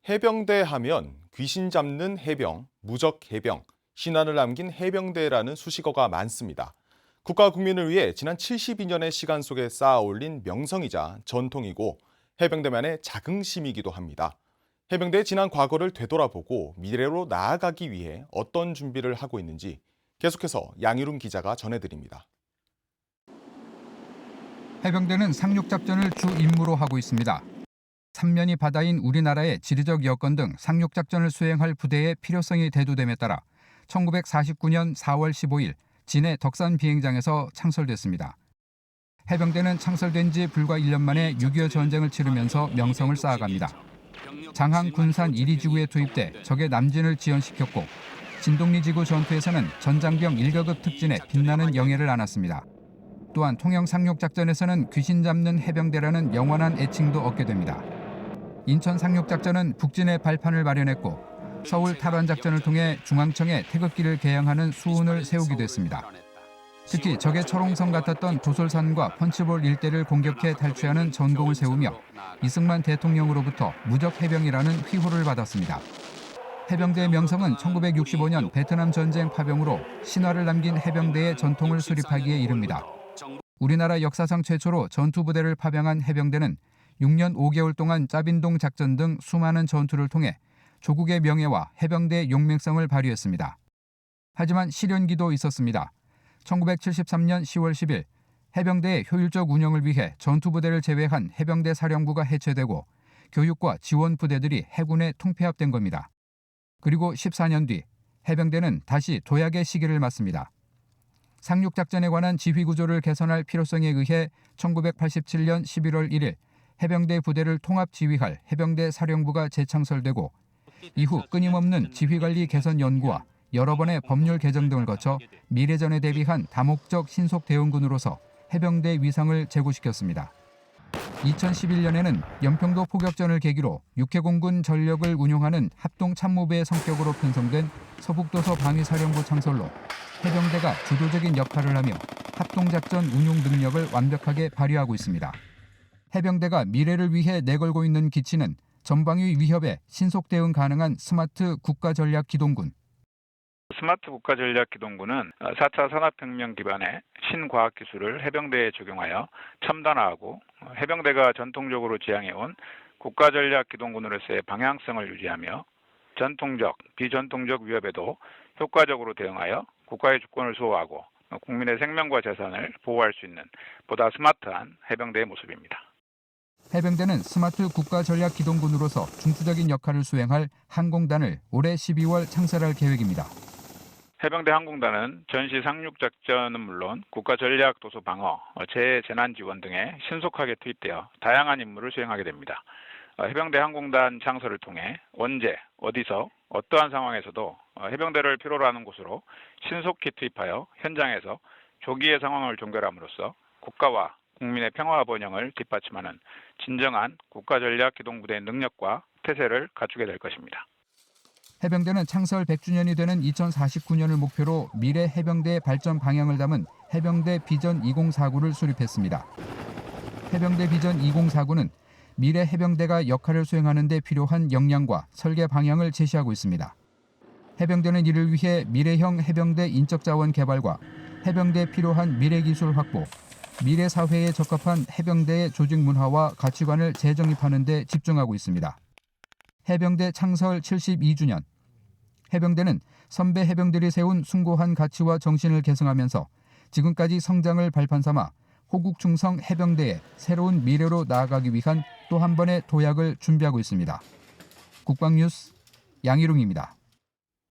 해병대 하면 귀신 잡는 해병, 무적 해병, 신화를 남긴 해병대라는 수식어가 많습니다. 국가 국민을 위해 지난 72년의 시간 속에 쌓아 올린 명성이자 전통이고 해병대만의 자긍심이기도 합니다. 해병대의 지난 과거를 되돌아보고 미래로 나아가기 위해 어떤 준비를 하고 있는지 계속해서 양희룬 기자가 전해드립니다. 해병대는 상륙작전을 주 임무로 하고 있습니다. 삼면이 바다인 우리나라의 지리적 여건 등 상륙작전을 수행할 부대의 필요성이 대두됨에 따라 1949년 4월 15일 진해 덕산 비행장에서 창설됐습니다. 해병대는 창설된 지 불과 1년 만에 6.25 전쟁을 치르면서 명성을 쌓아갑니다. 장항 군산 1위 지구에 투입돼 적의 남진을 지연시켰고 진동리 지구 전투에서는 전장병 1계급 특진에 빛나는 영예를 안았습니다. 또한 통영 상륙작전에서는 귀신 잡는 해병대라는 영원한 애칭도 얻게 됩니다. 인천 상륙작전은 북진의 발판을 마련했고 서울 탈환작전을 통해 중앙청에 태극기를 개양하는 수훈을 세우기도 했습니다. 특히 적의 철옹성 같았던 도솔산과 펀치볼 일대를 공격해 탈취하는 전공을 세우며 이승만 대통령으로부터 무적 해병이라는 휘호를 받았습니다. 해병대의 명성은 1965년 베트남 전쟁 파병으로 신화를 남긴 해병대의 전통을 수립하기에 이릅니다. 우리나라 역사상 최초로 전투부대를 파병한 해병대는 6년 5개월 동안 짜빈동 작전 등 수많은 전투를 통해 조국의 명예와 해병대의 용맹성을 발휘했습니다. 하지만 시련기도 있었습니다. 1973년 10월 10일 해병대의 효율적 운영을 위해 전투부대를 제외한 해병대 사령부가 해체되고 교육과 지원 부대들이 해군에 통폐합된 겁니다. 그리고 14년 뒤 해병대는 다시 도약의 시기를 맞습니다. 상륙작전에 관한 지휘구조를 개선할 필요성에 의해 1987년 11월 1일 해병대 부대를 통합지휘할 해병대 사령부가 재창설되고 이후 끊임없는 지휘관리 개선 연구와 여러 번의 법률 개정 등을 거쳐 미래전에 대비한 다목적 신속 대응군으로서 해병대 위상을 제고시켰습니다. 2011년에는 연평도 포격전을 계기로 육해공군 전력을 운용하는 합동참모부의 성격으로 편성된 서북도서 방위사령부 창설로 해병대가 주도적인 역할을 하며 합동작전 운용 능력을 완벽하게 발휘하고 있습니다. 해병대가 미래를 위해 내걸고 있는 기치는 전방위 위협에 신속 대응 가능한 스마트 국가전략기동군. 스마트 국가전략기동군은 4차 산업혁명 기반의 신과학기술을 해병대에 적용하여 첨단화하고 해병대가 전통적으로 지향해온 국가전략기동군으로서의 방향성을 유지하며 전통적, 비전통적 위협에도 효과적으로 대응하여 국가의 주권을 수호하고 국민의 생명과 재산을 보호할 수 있는 보다 스마트한 해병대의 모습입니다. 해병대는 스마트 국가전략기동군으로서 중추적인 역할을 수행할 항공단을 올해 12월 창설할 계획입니다. 해병대 항공단은 전시 상륙작전은 물론 국가전략도서 방어, 재난지원 등에 신속하게 투입되어 다양한 임무를 수행하게 됩니다. 해병대 항공단 창설을 통해 언제, 어디서, 어떠한 상황에서도 해병대를 필요로 하는 곳으로 신속히 투입하여 현장에서 조기의 상황을 종결함으로써 국가와 국민의 평화와 번영을 뒷받침하는 진정한 국가전략기동부대의 능력과 태세를 갖추게 될 것입니다. 해병대는 창설 100주년이 되는 2049년을 목표로 미래 해병대의 발전 방향을 담은 해병대 비전 2049를 수립했습니다. 해병대 비전 2049는 미래 해병대가 역할을 수행하는 데 필요한 역량과 설계 방향을 제시하고 있습니다. 해병대는 이를 위해 미래형 해병대 인적자원 개발과 해병대에 필요한 미래기술 확보, 미래 사회에 적합한 해병대의 조직 문화와 가치관을 재정립하는 데 집중하고 있습니다. 해병대 창설 72주년. 해병대는 선배 해병들이 세운 숭고한 가치와 정신을 계승하면서 지금까지 성장을 발판 삼아 호국 충성 해병대의 새로운 미래로 나아가기 위한 또 한 번의 도약을 준비하고 있습니다. 국방뉴스 양희룡입니다.